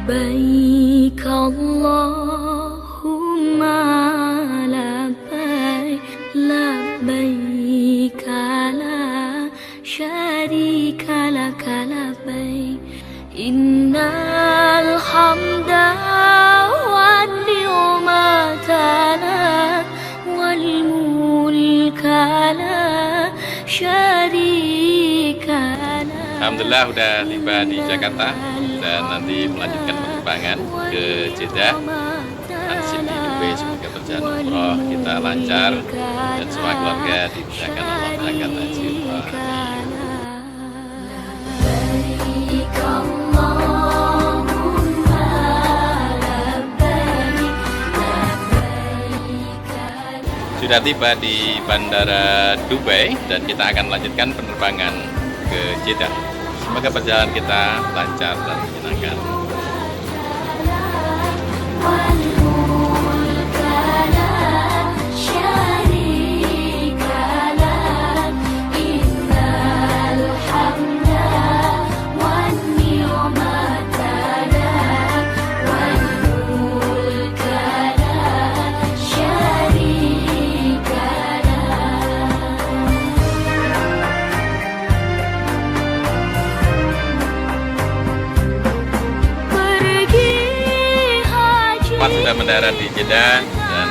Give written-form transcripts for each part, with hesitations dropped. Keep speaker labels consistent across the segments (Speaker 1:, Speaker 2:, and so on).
Speaker 1: لبيك اللهم لبيك لبيك لا شريك لك لبيك إن الحمد والنعمة لك والملك لا شريك لك.
Speaker 2: Alhamdulillah udah tiba di Jakarta dan nanti melanjutkan penerbangan ke Jeddah. Transit di Dubai, semoga perjalanan umroh kita lancar dan semua keluarga dimudahkan Allah berangkat haji umroh. Sudah tiba di Bandara Dubai dan kita akan melanjutkan penerbangan ke Jeddah. Semoga perjalanan kita lancar dan menyenangkan. Sudah mendarat di Jeddah dan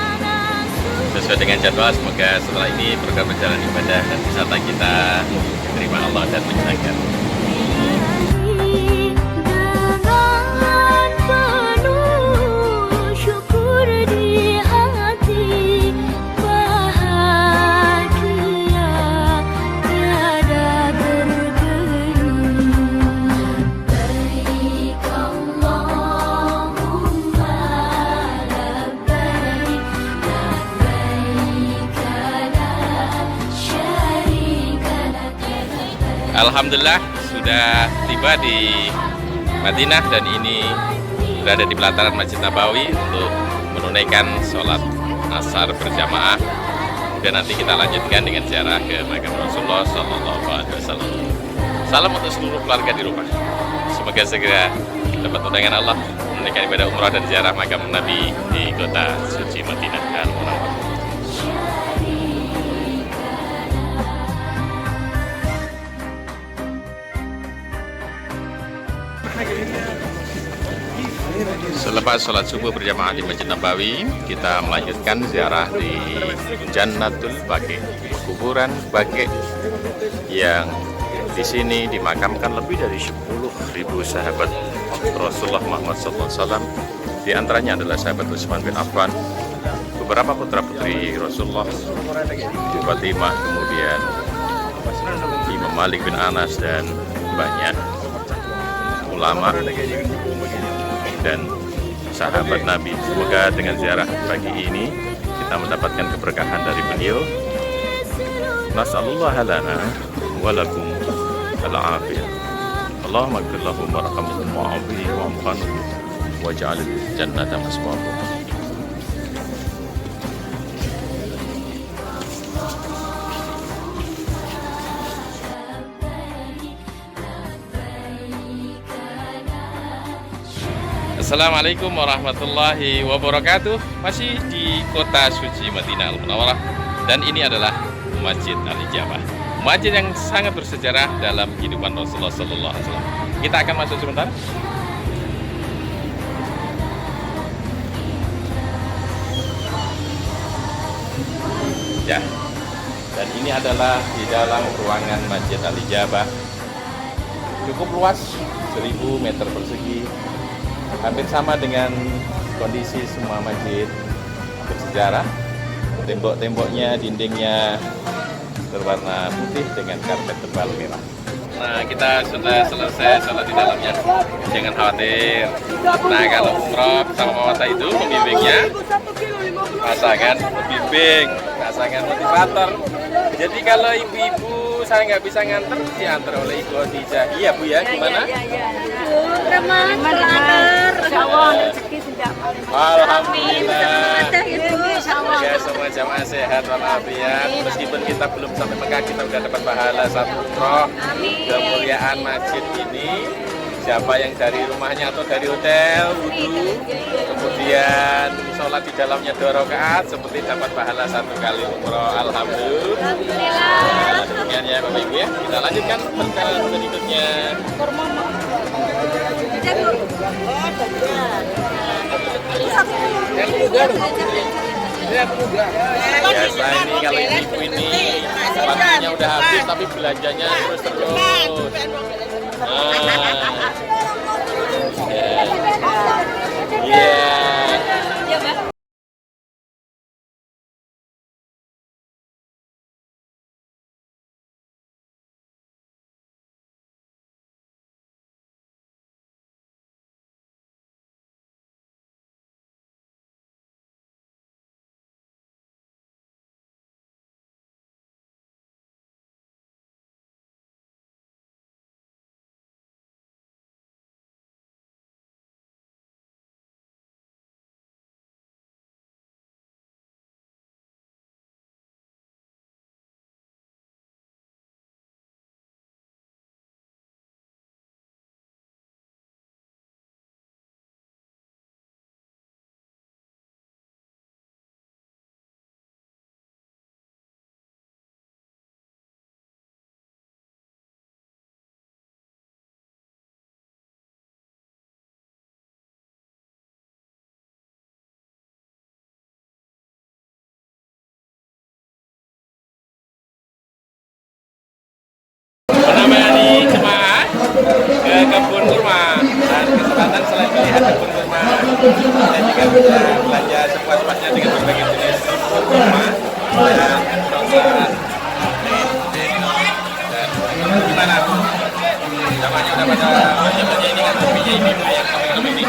Speaker 2: sesuai dengan jadwal, semoga setelah ini program perjalanan ibadah dan wisata kita diterima Allah dan menyenangkan. Alhamdulillah sudah tiba di Madinah dan ini berada di pelataran Masjid Nabawi untuk menunaikan sholat asar berjamaah. Dan nanti kita lanjutkan dengan ziarah ke makam Rasulullah SAW. Salam untuk seluruh keluarga di rumah. Semoga segera dapat undangan Allah menunaikan ibadah umrah dan ziarah makam Nabi di kota suci Madinah Al-Munawwarah. Selepas sholat subuh berjamaah di Masjid Nabawi, kita melanjutkan ziarah di Jannatul Baqi, kuburan Baqi yang di sini dimakamkan lebih dari 10.000 sahabat Rasulullah Muhammad SAW. Di antaranya adalah sahabat Utsman bin Affan, beberapa putra-putri Rasulullah, Fatimah, kemudian Imam Malik bin Anas, dan banyak ulama dan sahabat Nabi. Semoga dengan ziarah pagi ini kita mendapatkan keberkahan dari beliau. Nas'alullah lana wa lakum al-afiyah. Allahumma ighfir lahum warhamhum wa'afihim wa'afihim waj'al jannata maswahum. Assalamualaikum warahmatullahi wabarakatuh. Masih di kota suci Madinah Al-Munawwarah, dan ini adalah Masjid Al-Ijabah, masjid yang sangat bersejarah dalam kehidupan Rasulullah SAW. Kita akan masuk sebentar. Ya, dan ini adalah di dalam ruangan Masjid Al-Ijabah. Cukup luas, 1000 meter persegi. Hampir sama dengan kondisi semua masjid bersejarah. Tembok-temboknya, dindingnya berwarna putih dengan karpet tebal merah. Nah, kita sudah selesai sholat di dalamnya. Jangan khawatir. Nah, kalau umroh sama Mawata itu pembimbingnya pasangan pembimbing, pasangan motivator. Jadi kalau ibu-ibu saya nggak bisa nganter, diantar oleh Ibu Khadijah. Iya Bu ya, gimana? Alhamdulillah. Semoga semua jamaah sehat walafiat. Meskipun kita belum sampai Mekah, kita udah dapat pahala satu umroh. Kemuliaan masjid ini siapa yang dari rumahnya atau dari hotel wudhu, kemudian sholat di dalamnya 2 rakaat seperti dapat pahala 1 kali umroh. Alhamdulillah. Nah, demikian ya Bapak Ibu ya. Kita lanjutkan perjalanan berikutnya. Biasa ini kalau ibu ini waktunya udah habis tapi belanjanya terus. Menemani jemaah ke kebun kurma, dan kesempatan selain melihat kebun kurma dan juga bisa belanja sepuas-puasnya dengan berbagai jenis kurma dan coklat. Dan gimana? Namanya udah pada baca-baca ini kan kopinya ini yang kami ini.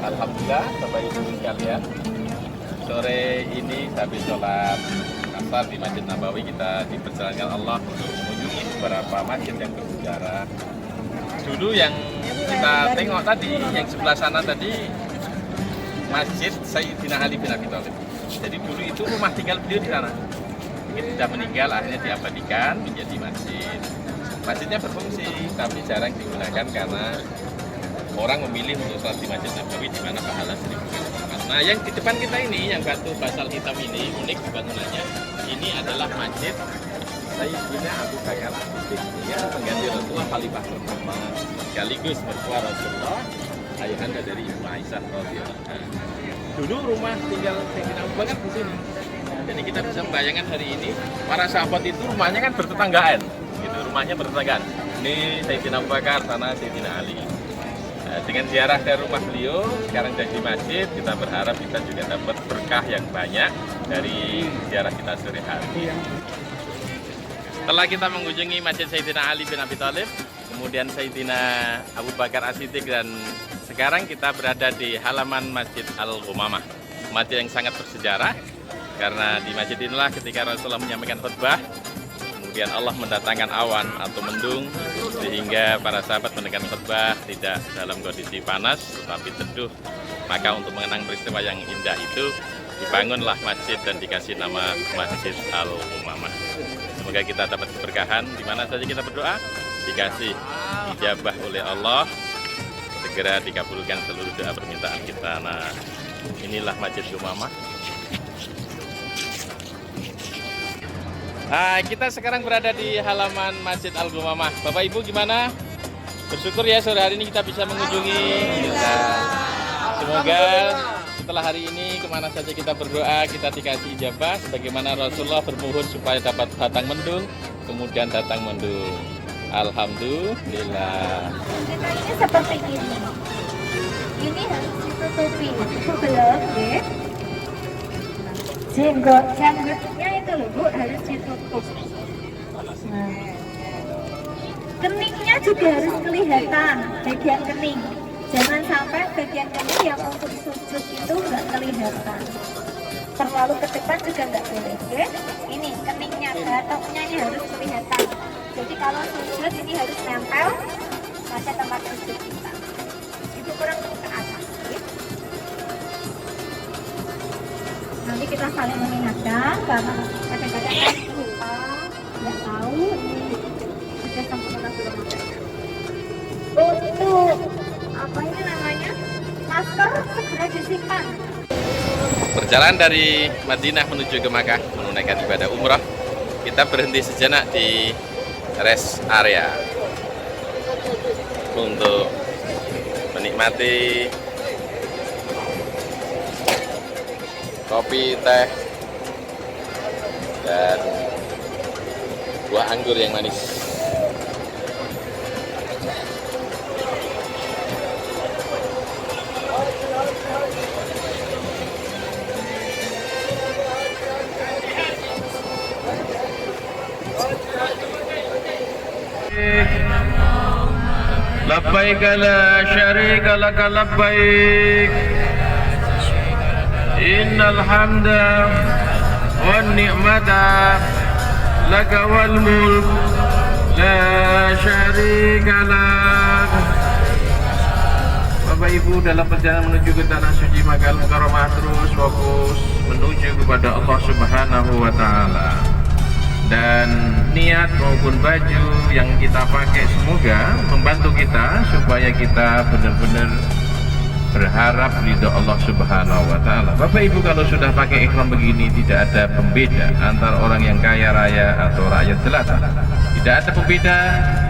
Speaker 2: Alhamdulillah Bapak Ibu sekalian, sore ini habis sholat asar di Masjid Nabawi kita diperjalankan Allah untuk mengunjungi beberapa masjid yang bersejarah. Dulu yang kita tengok tadi, yang sebelah sana tadi Masjid Sayyidina Ali bin Abi Thalib. Jadi dulu itu rumah tinggal beliau di sana. Begitu sudah meninggal akhirnya diabadikan menjadi masjid. Masjidnya berfungsi tapi jarang digunakan karena orang memilih untuk sholat di Masjid Nabawi di mana pahala 1000 kali lipat. Nah, yang di depan kita ini, yang batu basal hitam ini, unik bangunannya. Ini adalah Masjid Sayyidina Abu Bakar As-Siddiq, yang mengganti Rasulullah khalifah pertama, sekaligus mertua Rasulullah, ayahanda dari Ibu Aisyah radhiyallahu anha. Dulu rumah tinggal Sayyidina Abu Bakar di sini. Jadi kita bisa membayangkan hari ini para sahabat itu rumahnya kan bertetanggaan, gitu. Rumahnya bertetanggaan. Ini Sayyidina Abu Bakar, sana Sayyidina Ali. Dengan ziarah ke rumah beliau, sekarang jadi masjid, kita berharap kita juga dapat berkah yang banyak dari ziarah kita sore hari. Setelah kita mengunjungi Masjid Sayyidina Ali bin Abi Thalib, kemudian Sayyidina Abu Bakar As-Siddiq, dan sekarang kita berada di halaman Masjid Al-Ghumamah, masjid yang sangat bersejarah, karena di masjid inilah ketika Rasulullah menyampaikan khutbah, kemudian Allah mendatangkan awan atau mendung sehingga para sahabat mendengarkan khutbah tidak dalam kondisi panas tetapi teduh. Maka untuk mengenang peristiwa yang indah itu dibangunlah masjid dan dikasih nama Masjid Al-Ghumamah. Semoga kita dapat keberkahan di mana saja kita berdoa, dikasih ijabah oleh Allah, segera dikabulkan seluruh doa permintaan kita. Nah, inilah Masjid Ghumamah. Nah, kita sekarang berada di halaman Masjid Al-Ghumamah. Bapak Ibu gimana? Bersyukur ya sore hari ini kita bisa mengunjungi. Semoga setelah hari ini kemana saja kita berdoa kita dikasih ijabah. Sebagaimana Rasulullah bermohon supaya dapat datang mendung, kemudian datang mendung. Alhamdulillah.
Speaker 3: Ini seperti ini. Ini harus ditutupi sebelah, ya. Jenggotnya itu loh Bu, harus ditutup. Nah, keningnya juga harus kelihatan, bagian kening. Jangan sampai bagian kening yang untuk sujud itu kelihatan. Terlalu ke depan juga nggak boleh, oke? Ini keningnya, batoknya ini harus kelihatan. Jadi kalau sujud ini harus nempel pada tempat sujud kita. Itu kurang ke atas. Ya. Nanti kita saling mengingatkan karena kadang-kadang kan lupa, nggak tahu ini sudah sempurna belum. Untuk apa ini namanya? Masker segera disimpan.
Speaker 2: Perjalanan dari Madinah menuju ke Makkah menunaikan ibadah umrah, kita berhenti sejenak di rest area untuk menikmati kopi, teh, dan buah anggur yang manis.
Speaker 4: Labbaik la syarika laka labbaik Innal hamda wan ni'mata laka wal mulk la syarika lak. Bapak Ibu, dalam perjalanan menuju ke tanah suci Makkah Mukarramah terus fokus menuju kepada Allah Subhanahu wa taala. Dan niat maupun baju yang kita pakai semoga membantu kita supaya kita benar-benar berharap ridho Allah Subhanahu wa taala. Bapak Ibu, kalau sudah pakai ihram begini tidak ada pembeda antara orang yang kaya raya atau rakyat jelata. Tidak ada pembeda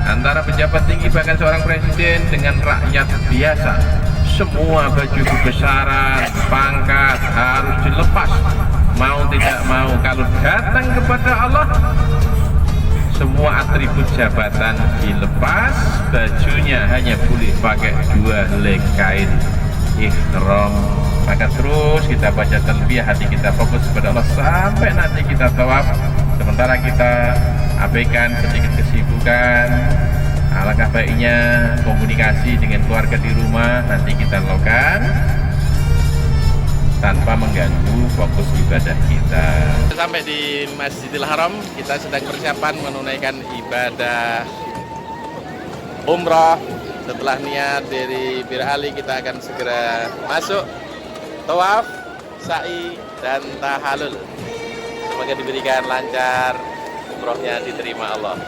Speaker 4: antara pejabat tinggi bahkan seorang presiden dengan rakyat biasa. Semua baju kebesaran, pangkat harus dilepas. Mau tidak mau, kalau datang kepada Allah, semua atribut jabatan dilepas, bajunya hanya boleh pakai 2 helai kain ihram. Maka terus kita baca talbiyah, hati kita fokus kepada Allah sampai nanti kita tawaf. Sementara kita abaikan sedikit kesibukan, alangkah baiknya komunikasi dengan keluarga di rumah nanti kita lakukan tanpa mengganggu fokus ibadah kita.
Speaker 2: Sampai di Masjidil Haram, kita sedang persiapan menunaikan ibadah umrah. Setelah niat dari Bir Ali, kita akan segera masuk tawaf, sa'i, dan tahallul. Semoga diberikan lancar, umrohnya diterima Allah.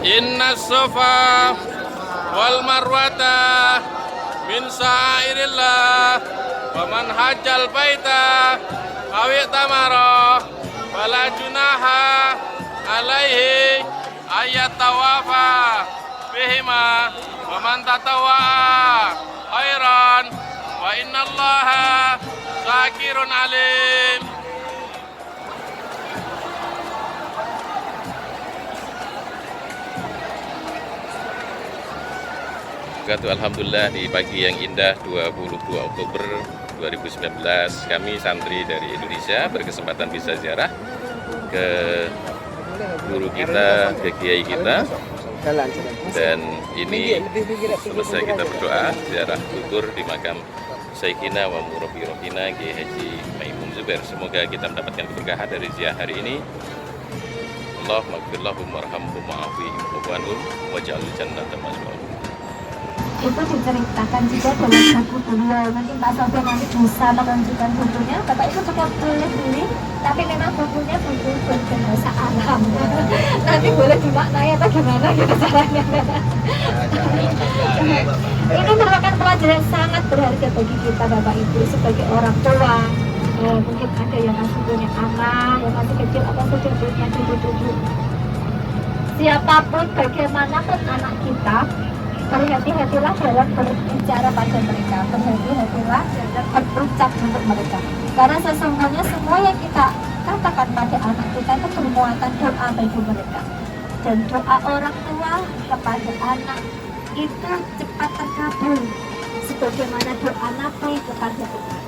Speaker 2: Inna Safa wal Marwata min sa'airillah wa man hajjal baita aw i'tamara fala junaha alaihi ayat tawafa bihima wa man tatawwa'a khairan wa innallaha syakirun alim. Alhamdulillah, di pagi yang indah 22 Oktober 2019 kami santri dari Indonesia berkesempatan bisa ziarah ke guru kita, ke kiai kita, dan ini selesai kita berdoa ziarah kubur di makam Syekhina wa Murabbi Rohina Kiai Haji Maimun Zubair. Semoga kita mendapatkan keberkahan dari ziarah hari ini. Allahumma ighfirlahum warhamhum wa'afihim wa'anhum waj'al jannata maswahum.
Speaker 3: Itu diceritakan juga dalam buku beliau. Mungkin Pak Sofian nanti bisa menunjukkan bukunya. Bapak Ibu juga boleh beli, tapi memang bukunya buku berbahasa Arab. Nanti boleh dimaknai atau gimana gitu caranya. Ini merupakan pelajaran sangat berharga bagi kita Bapak Ibu sebagai orang tua. Mungkin ada yang masih punya anak, yang masih kecil atau sudah punya cucu-cucu. Siapapun, bagaimanapun anak kita, berhati-hatilah dalam berbicara pada mereka, berhati-hatilah dalam berucap untuk mereka. Karena sesungguhnya semua yang kita katakan pada anak kita itu bermuatan doa bagi mereka. Dan doa orang tua kepada anak itu cepat terkabul, sebagaimana doa Nabi kepada Tuhan.